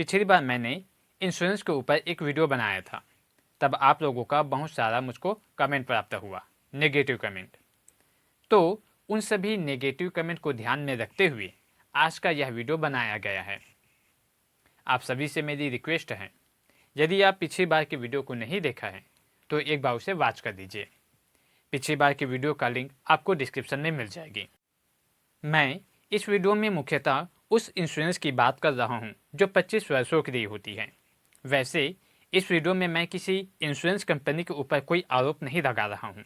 पिछली बार मैंने इंश्योरेंस के ऊपर एक वीडियो बनाया था, तब आप लोगों का बहुत सारा मुझको कमेंट प्राप्त हुआ, नेगेटिव कमेंट। तो उन सभी नेगेटिव कमेंट को ध्यान में रखते हुए आज का यह वीडियो बनाया गया है। आप सभी से मेरी रिक्वेस्ट है, यदि आप पिछली बार की वीडियो को नहीं देखा है तो एक बार उसे वॉच कर दीजिए। पिछली बार की वीडियो का लिंक आपको डिस्क्रिप्शन में मिल जाएगी। मैं इस वीडियो में मुख्यतः उस इंश्योरेंस की बात कर रहा हूं जो 25 वर्षों के लिए होती है। वैसे इस वीडियो में मैं किसी इंश्योरेंस कंपनी के ऊपर कोई आरोप नहीं लगा रहा हूं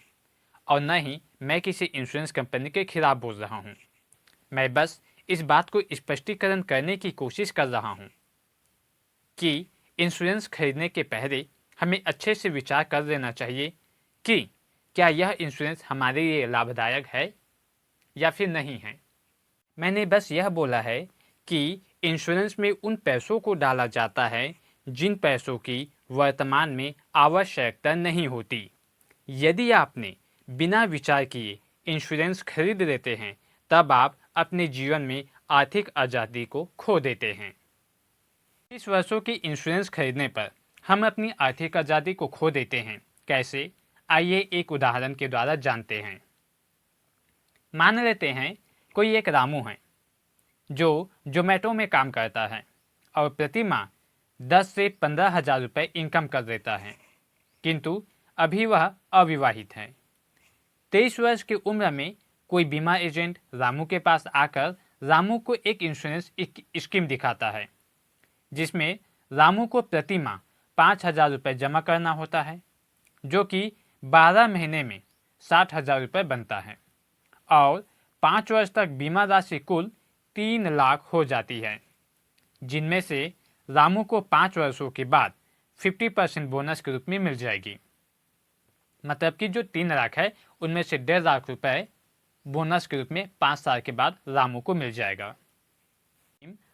और न ही मैं किसी इंश्योरेंस कंपनी के खिलाफ बोल रहा हूं। मैं बस इस बात को स्पष्टीकरण करने की कोशिश कर रहा हूं कि इंश्योरेंस खरीदने के पहले हमें अच्छे से विचार कर लेना चाहिए कि क्या यह इंश्योरेंस हमारे लिए लाभदायक है या फिर नहीं है। मैंने बस यह बोला है कि इंश्योरेंस में उन पैसों को डाला जाता है जिन पैसों की वर्तमान में आवश्यकता नहीं होती। यदि आपने बिना विचार किए इंश्योरेंस खरीद लेते हैं तब आप अपने जीवन में आर्थिक आज़ादी को खो देते हैं। 30 वर्षों की इंश्योरेंस खरीदने पर हम अपनी आर्थिक आज़ादी को खो देते हैं। कैसे? आइए एक उदाहरण के द्वारा जानते हैं। मान लेते हैं कोई एक रामू है जो जोमेटो में काम करता है और प्रति माह 10 से 15 हज़ार रुपये इनकम कर देता है, किंतु अभी वह अविवाहित है। 23 वर्ष की उम्र में कोई बीमा एजेंट रामू के पास आकर रामू को एक इंश्योरेंस स्कीम दिखाता है जिसमें रामू को प्रति माह 5,000 रुपये जमा करना होता है, जो कि 12 महीने में 60,000 रुपये बनता है और 5 वर्ष तक बीमा राशि कुल 3 लाख हो जाती है, जिनमें से रामू को 5 वर्षों के बाद 50% बोनस के रूप में मिल जाएगी। मतलब कि जो 3 लाख है उनमें से 1.5 लाख रुपए बोनस के रूप में 5 साल के बाद रामू को मिल जाएगा।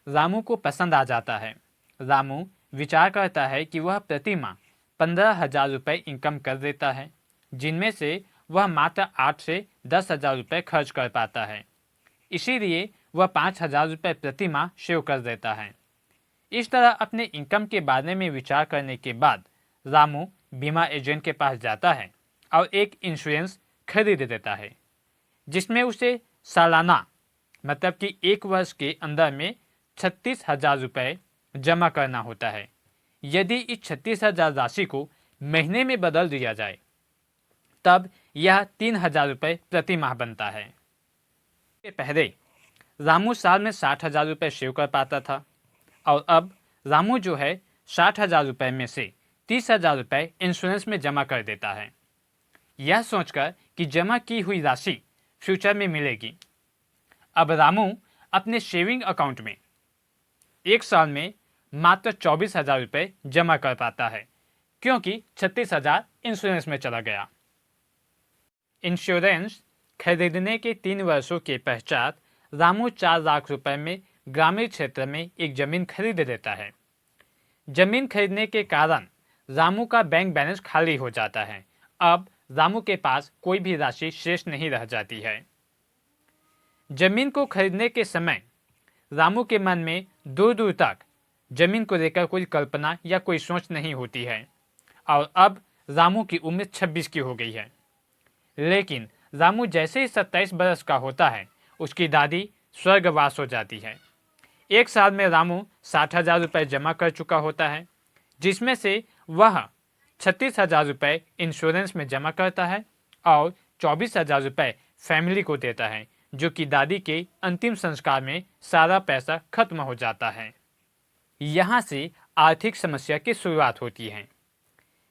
रामू को पसंद आ जाता है। रामू विचार करता है कि वह प्रति माह 15,000 रुपये इनकम कर देता है, जिनमें से वह मात्र 8 से 10,000 रुपये खर्च कर पाता है। इसीलिए वह 5,000 रुपये प्रति माह सेव कर देता है। इस तरह अपने इनकम के बारे में विचार करने के बाद रामू बीमा एजेंट के पास जाता है और एक इंश्योरेंस खरीद देता है जिसमें उसे सालाना मतलब कि 1 वर्ष के अंदर में 36,000 रुपये जमा करना होता है। यदि इस 36,000 राशि को महीने में बदल दिया जाए तब यह 3,000 रुपये प्रति माह बनता है। इसके पहले रामू साल में 60,000 रुपये सेव कर पाता था और अब रामू जो है 60,000 रुपये में से 30,000 रुपये इंश्योरेंस में जमा कर देता है, यह सोचकर कि जमा की हुई राशि फ्यूचर में मिलेगी। अब रामू अपने सेविंग अकाउंट में 1 साल में मात्र 24,000 रुपये जमा कर पाता है, क्योंकि 36,000 इंश्योरेंस में चला गया। इंश्योरेंस खरीदने के 3 वर्षों के पश्चात रामू 4 लाख रुपए में ग्रामीण क्षेत्र में एक जमीन खरीद लेता है। जमीन खरीदने के कारण रामू का बैंक बैलेंस खाली हो जाता है। अब रामू के पास कोई भी राशि शेष नहीं रह जाती है। जमीन को खरीदने के समय रामू के मन में दूर दूर तक जमीन को लेकर कोई कल्पना या कोई सोच नहीं होती है और अब रामू की उम्र 26 की हो गई है। लेकिन रामू जैसे ही 27 बरस का होता है उसकी दादी स्वर्गवास हो जाती है। 1 साल में रामू 60,000 रुपये जमा कर चुका होता है, जिसमें से वह 36,000 रुपये इंश्योरेंस में जमा करता है और 24,000 रुपये फैमिली को देता है, जो कि दादी के अंतिम संस्कार में सारा पैसा खत्म हो जाता है। यहाँ से आर्थिक समस्या की शुरुआत होती है।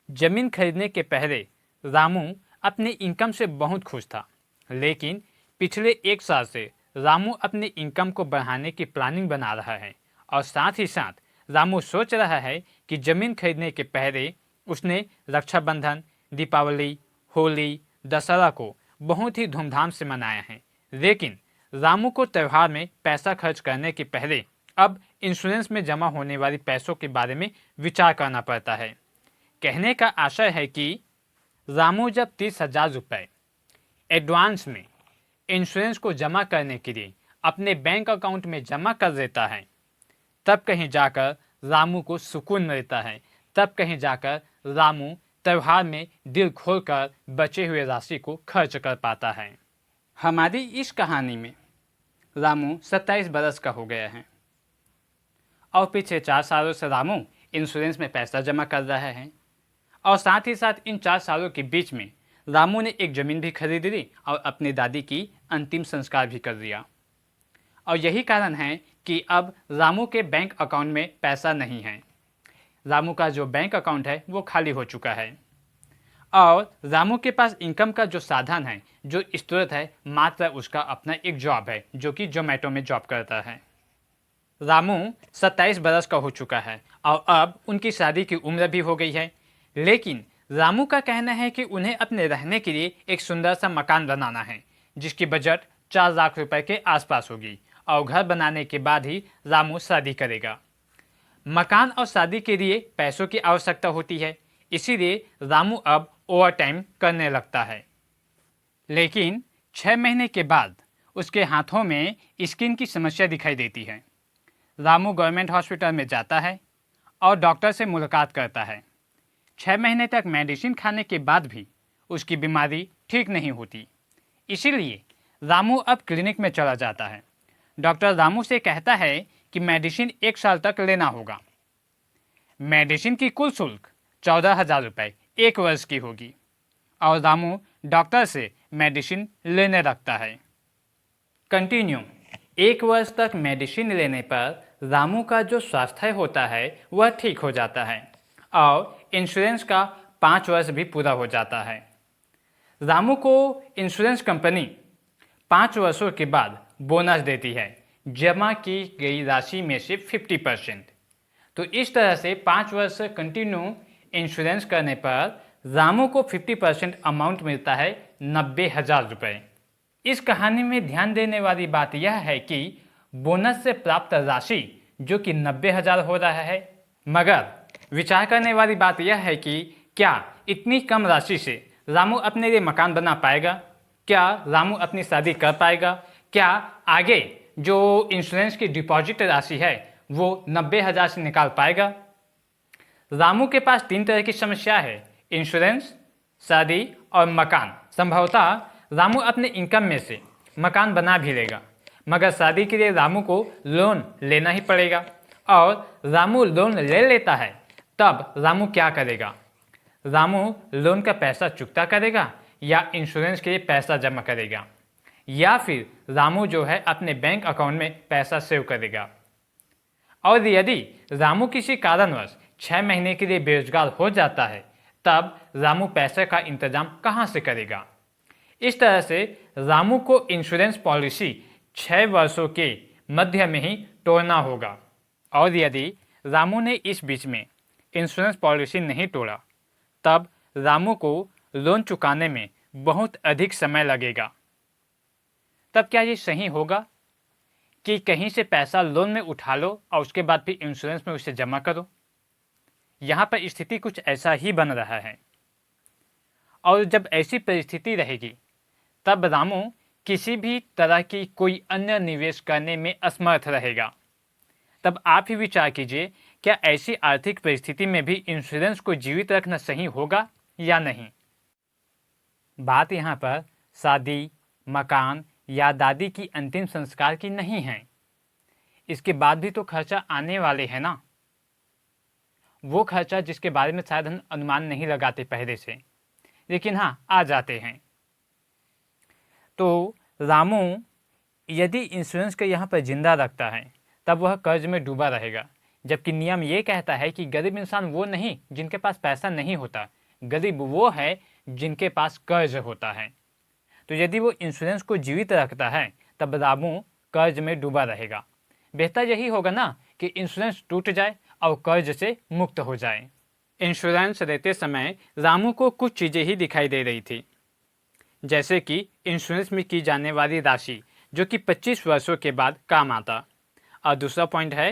जमीन खरीदने के पहले रामू अपने इनकम से बहुत खुश था, लेकिन पिछले 1 साल से रामू अपने इनकम को बढ़ाने की प्लानिंग बना रहा है और साथ ही साथ रामू सोच रहा है कि जमीन खरीदने के पहले उसने रक्षाबंधन, दीपावली, होली, दशहरा को बहुत ही धूमधाम से मनाया है, लेकिन रामू को त्यौहार में पैसा खर्च करने के पहले अब इंश्योरेंस में जमा होने वाली पैसों के बारे में विचार करना पड़ता है। कहने का आशय है कि रामू जब 30,000 रुपये एडवांस में इंश्योरेंस को जमा करने के लिए अपने बैंक अकाउंट में जमा कर देता है, तब कहीं जाकर रामू को सुकून मिलता है, तब कहीं जाकर रामू त्यौहार में दिल खोलकर बचे हुए राशि को खर्च कर पाता है। हमारी इस कहानी में रामू 27 बरस का हो गया है और पिछले 4 सालों से रामू इंश्योरेंस में पैसा जमा कर रहा है और साथ ही साथ इन 4 सालों के बीच में रामू ने एक ज़मीन भी खरीद ली और अपनी दादी की अंतिम संस्कार भी कर दिया। और यही कारण है कि अब रामू के बैंक अकाउंट में पैसा नहीं है। रामू का जो बैंक अकाउंट है वो खाली हो चुका है और रामू के पास इनकम का जो साधन है, जो स्रोत है, मात्र उसका अपना एक जॉब है जो कि जोमेटो में जॉब करता है। रामू 27 बरस का हो चुका है और अब उनकी शादी की उम्र भी हो गई है, लेकिन रामू का कहना है कि उन्हें अपने रहने के लिए एक सुंदर सा मकान बनाना है जिसकी बजट 4 लाख रुपए के आसपास होगी और घर बनाने के बाद ही रामू शादी करेगा। मकान और शादी के लिए पैसों की आवश्यकता होती है, इसीलिए रामू अब ओवर टाइम करने लगता है। लेकिन 6 महीने के बाद उसके हाथों में स्किन की समस्या दिखाई देती है। रामू गवर्नमेंट हॉस्पिटल में जाता है और डॉक्टर से मुलाकात करता है। 6 महीने तक मेडिसिन खाने के बाद भी उसकी बीमारी ठीक नहीं होती, इसीलिए रामू अब क्लिनिक में चला जाता है। डॉक्टर रामू से कहता है कि मेडिसिन 1 साल तक लेना होगा। मेडिसिन की कुल शुल्क 14,000 रुपये 1 वर्ष की होगी और रामू डॉक्टर से मेडिसिन लेने लगता है। कंटिन्यू 1 वर्ष तक मेडिसिन लेने पर रामू का जो स्वास्थ्य होता है वह ठीक हो जाता है और इंश्योरेंस का 5 वर्ष भी पूरा हो जाता है। रामू को इंश्योरेंस कंपनी 5 वर्षों के बाद बोनस देती है जमा की गई राशि में से 50%। तो इस तरह से 5 वर्ष कंटिन्यू इंश्योरेंस करने पर रामू को 50% अमाउंट मिलता है 90,000 रुपये। इस कहानी में ध्यान देने वाली बात यह है कि बोनस से प्राप्त राशि जो कि 90,000 हो रहा है, मगर विचार करने वाली बात यह है कि क्या इतनी कम राशि से रामू अपने लिए मकान बना पाएगा? क्या रामू अपनी शादी कर पाएगा? क्या आगे जो इंश्योरेंस की डिपॉजिट राशि है वो 90,000 से निकाल पाएगा? रामू के पास 3 तरह की समस्या है, इंश्योरेंस, शादी और मकान। संभवतः रामू अपने इनकम में से मकान बना भी लेगा, मगर शादी के लिए रामू को लोन लेना ही पड़ेगा और रामू लोन ले लेता है तब रामू क्या करेगा? रामू लोन का पैसा चुकता करेगा या इंश्योरेंस के लिए पैसा जमा करेगा, या फिर रामू जो है अपने बैंक अकाउंट में पैसा सेव करेगा? और यदि रामू किसी कारणवश 6 महीने के लिए बेरोजगार हो जाता है तब रामू पैसे का इंतजाम कहाँ से करेगा? इस तरह से रामू को इंश्योरेंस पॉलिसी 6 वर्षों के मध्य में ही तोड़ना होगा और यदि रामू ने इस बीच में इंश्योरेंस पॉलिसी नहीं तोड़ा तब रामू को लोन चुकाने में बहुत अधिक समय लगेगा। तब क्या ये सही होगा कि कहीं से पैसा लोन में उठा लो और उसके बाद फिर इंश्योरेंस में उसे जमा करो? यहाँ पर स्थिति कुछ ऐसा ही बन रहा है और जब ऐसी परिस्थिति रहेगी तब रामू किसी भी तरह की कोई अन्य निवेश करने में असमर्थ रहेगा। तब आप ही विचार कीजिए, क्या ऐसी आर्थिक परिस्थिति में भी इंश्योरेंस को जीवित रखना सही होगा या नहीं? बात यहाँ पर शादी, मकान या दादी की अंतिम संस्कार की नहीं है। इसके बाद भी तो खर्चा आने वाले हैं ना, वो खर्चा जिसके बारे में शायद हम अनुमान नहीं लगाते पहले से, लेकिन हाँ आ जाते हैं। तो रामू यदि इंश्योरेंस का यहाँ पर जिंदा रखता है तब वह कर्ज में डूबा रहेगा, जबकि नियम ये कहता है कि गरीब इंसान वो नहीं जिनके पास पैसा नहीं होता, गरीब वो है जिनके पास कर्ज होता है। तो यदि वो इंश्योरेंस को जीवित रखता है तब रामू कर्ज में डूबा रहेगा। बेहतर यही होगा ना कि इंश्योरेंस टूट जाए और कर्ज से मुक्त हो जाए। इंश्योरेंस लेते समय रामू को कुछ चीज़ें ही दिखाई दे रही थी, जैसे कि इंश्योरेंस में की जाने वाली राशि जो कि 25 वर्षों के बाद काम आता, और दूसरा पॉइंट है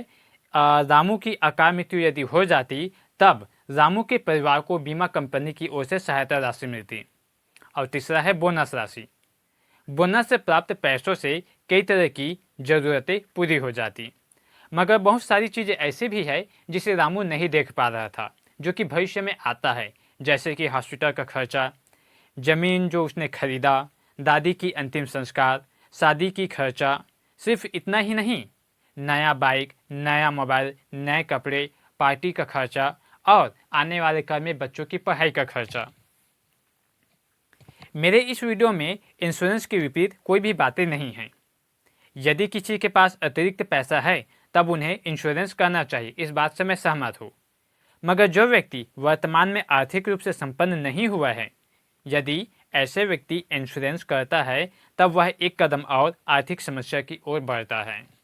रामू की अकाल मृत्यु यदि हो जाती तब रामू के परिवार को बीमा कंपनी की ओर से सहायता राशि मिलती, और तीसरा है बोनस राशि। बोनस से प्राप्त पैसों से कई तरह की ज़रूरतें पूरी हो जाती। मगर बहुत सारी चीज़ें ऐसी भी है जिसे रामू नहीं देख पा रहा था, जो कि भविष्य में आता है, जैसे कि हॉस्पिटल का खर्चा, ज़मीन जो उसने खरीदा, दादी की अंतिम संस्कार, शादी की खर्चा। सिर्फ इतना ही नहीं, नया बाइक, नया मोबाइल, नए कपड़े, पार्टी का खर्चा और आने वाले कल में बच्चों की पढ़ाई का खर्चा। मेरे इस वीडियो में इंश्योरेंस के विपरीत कोई भी बातें नहीं हैं। यदि किसी के पास अतिरिक्त पैसा है तब उन्हें इंश्योरेंस करना चाहिए, इस बात से मैं सहमत हूँ। मगर जो व्यक्ति वर्तमान में आर्थिक रूप से संपन्न नहीं हुआ है, यदि ऐसे व्यक्ति इंश्योरेंस करता है तब वह एक कदम और आर्थिक समस्या की ओर बढ़ता है।